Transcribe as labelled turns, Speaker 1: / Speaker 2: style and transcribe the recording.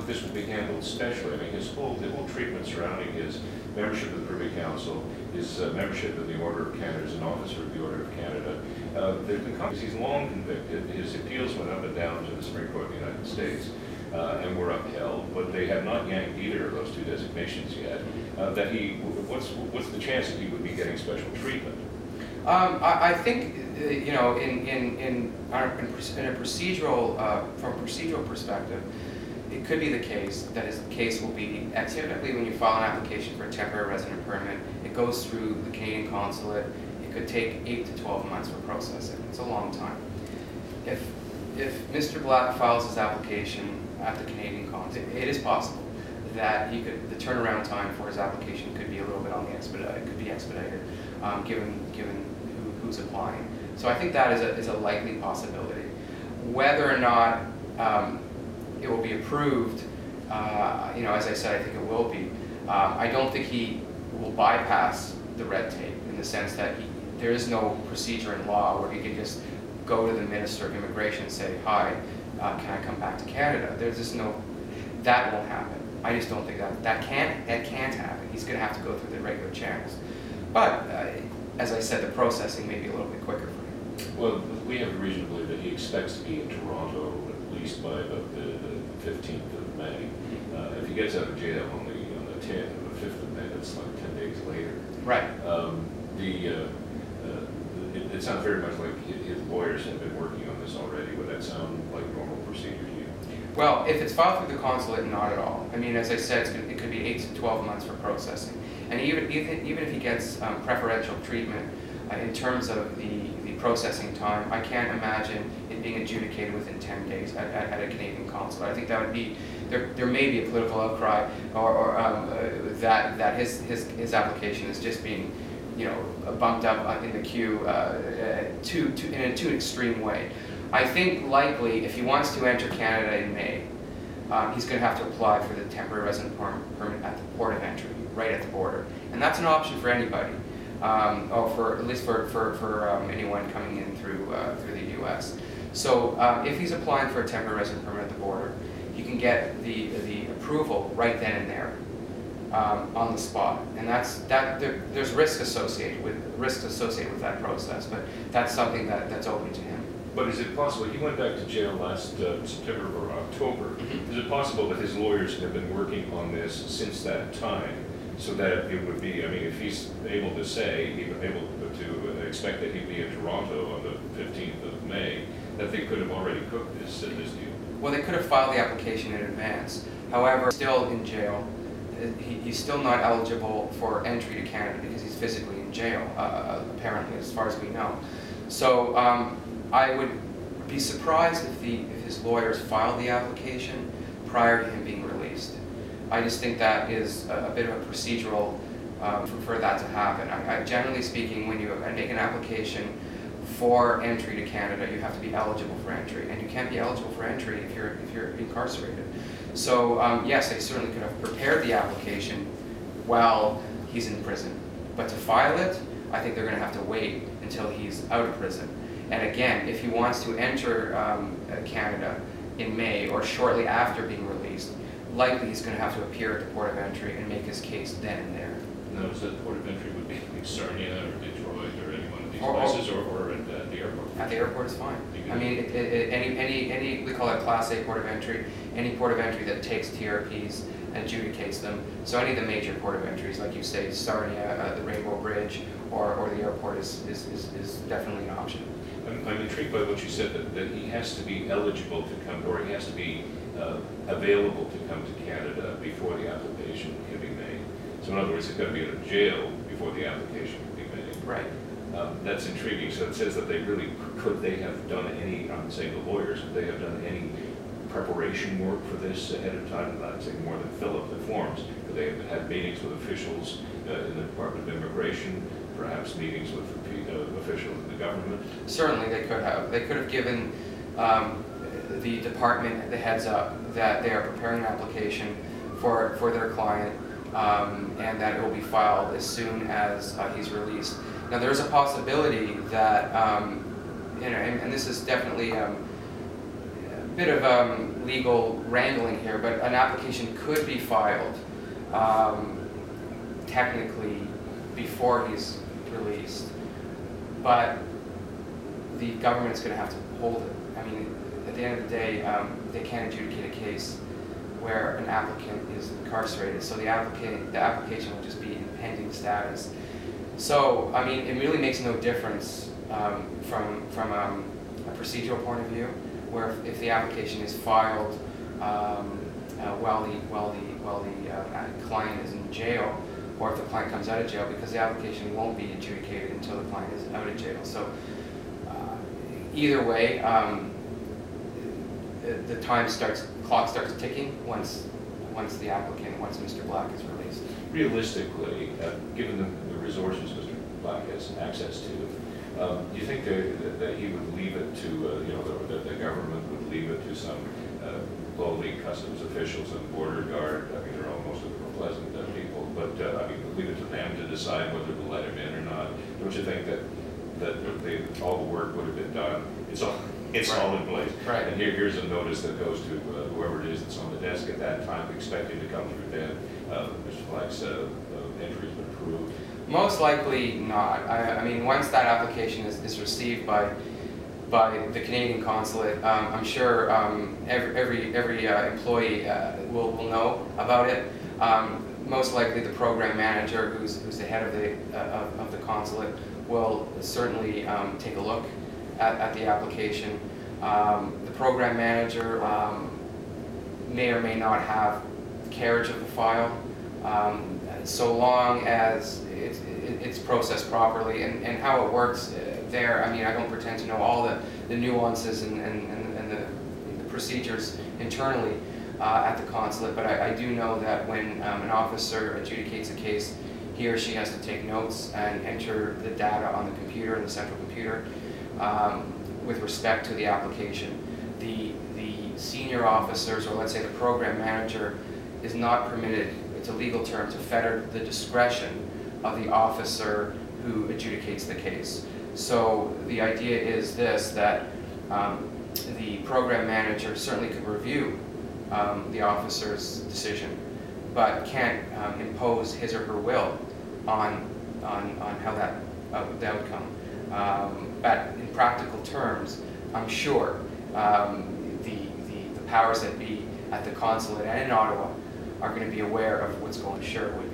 Speaker 1: this would be handled specially. I mean, the whole treatment surrounding his membership of the Privy Council, his membership of the Order of Canada, as an officer of the Order of Canada. He's long convicted. His appeals went up and down to the Supreme Court of the United States and were upheld, but they have not yanked either of those two designations yet. What's the chance that he would be getting special treatment?
Speaker 2: I think you know, in a procedural from a procedural perspective, it could be the case that his case will be, typically when you file an application for a temporary resident permit, it goes through the Canadian consulate. It could take 8 to 12 months for processing. It's a long time. If Mr. Black files his application at the Canadian consulate, it is possible that the turnaround time for his application could be a little bit on the expedited, given who's applying. So I think that is a likely possibility. Whether or not it will be approved, you know, as I said, I think it will be. I don't think he will bypass the red tape in the sense that there is no procedure in law where he can just go to the Minister of Immigration and say, "Hi, can I come back to Canada?" There's just no, that won't happen. I just don't think that can't happen. He's going to have to go through the regular channels. But as I said, the processing may be a little bit quicker for him.
Speaker 1: Well, we have reason to believe that he expects to be in Toronto at least by about the 15th of May. If he gets out of jail on the 10th or the 5th of May, that's like 10 days later.
Speaker 2: Right.
Speaker 1: It sounds very much like his lawyers have been working on this already. Would that sound like normal procedure to you?
Speaker 2: Well, if it's filed through the consulate, not at all. I mean, as I said, it could be 8 to 12 months for processing. And even if he gets preferential treatment in terms of the processing time, I can't imagine it being adjudicated within 10 days at a Canadian consulate. I think that would be, there may be a political outcry or that his application is just being, you know, bumped up in the queue in a too extreme way. I think likely, if he wants to enter Canada in May, he's going to have to apply for the temporary resident permit at the port of entry, right at the border, and that's an option for anybody, or at least for anyone coming in through the U.S. So if he's applying for a temporary resident permit at the border, he can get the approval right then and there. On the spot, and there's risk associated with that process, but that's something that's open to him.
Speaker 1: But is it possible, he went back to jail last September or October, is it possible that his lawyers have been working on this since that time, so that it would be, I mean, if he's able to expect that he'd be in Toronto on the 15th of May, that they could have already cooked this deal?
Speaker 2: Well, they could have filed the application in advance. However, still in jail. He's still not eligible for entry to Canada because he's physically in jail, apparently, as far as we know. So I would be surprised if his lawyers filed the application prior to him being released. I just think that is a bit of a procedural for that to happen. Generally speaking, when you make an application for entry to Canada, you have to be eligible for entry, and you can't be eligible for entry if you're incarcerated. So yes, they certainly could have prepared the application while he's in prison, but to file it, I think they're going to have to wait until he's out of prison. And again, if he wants to enter Canada in May or shortly after being released, likely he's going to have to appear at the port of entry and make his case then and there.
Speaker 1: Notice that the port of entry would be like Sarnia or Detroit or any one of these places, or at the airport?
Speaker 2: At the airport is fine. I mean, any we call it Class A port of entry, any port of entry that takes TRPs and adjudicates them. So any of the major port of entries, like you say, Sarnia, the Rainbow Bridge, or the airport is definitely an option.
Speaker 1: I'm intrigued by what you said, that he has to be eligible to come, or he has to be available to come to Canada before the application can be made. So in other words, he's got to be out of jail before the application can be made.
Speaker 2: Right.
Speaker 1: That's intriguing. So it says that they really, could they have done any, I'm saying the lawyers, could they have done any preparation work for this ahead of time? I'd say more than fill up the forms. Could they have had meetings with officials in the Department of Immigration, perhaps meetings with officials in the government?
Speaker 2: Certainly they could have. They could have given the department the heads up that they are preparing an application for their client, and that it will be filed as soon as he's released. Now there's a possibility that, you know, and this is definitely bit of legal wrangling here, but an application could be filed technically before he's released, but the government's going to have to hold it. I mean, at the end of the day, they can't adjudicate a case where an applicant is incarcerated, so the application will just be in pending status. So, I mean, it really makes no difference from a procedural point of view, where if the application is filed while the client is in jail, or if the client comes out of jail, because the application won't be adjudicated until the client is out of jail. So, either way, the clock starts ticking once Mr. Black is released.
Speaker 1: Realistically, given the resources Mr. Black has access to, do you think that he would leave it to, that the government would leave it to some lowly customs officials and border guard? I mean, most of them are pleasant people, but I mean, leave it to them to decide whether to let him in or not. Don't you think that all the work would have been done? It's all in place.
Speaker 2: Right.
Speaker 1: And here's a notice that goes to whoever it is that's on the desk at that time, expecting to come through then. Mr. Black's entry has been approved.
Speaker 2: Most likely not. I mean, once that application is received by the Canadian consulate, I'm sure every employee will know about it. Most likely, the program manager, who's the head of the consulate, will certainly take a look at the application. The program manager may or may not have carriage of the file, so long as it's processed properly. And how it works there, I mean, I don't pretend to know all the nuances and the procedures internally at the consulate, but I do know that when an officer adjudicates a case, he or she has to take notes and enter the data on the computer, in the central computer, with respect to the application. The senior officers, or let's say the program manager, is not permitted, it's a legal term, to fetter the discretion of the officer who adjudicates the case. So the idea is this, that the program manager certainly could review the officer's decision, but can't impose his or her will on how the outcome. But in practical terms, I'm sure the powers that be at the consulate and in Ottawa are going to be aware of what's going on. Sure, would be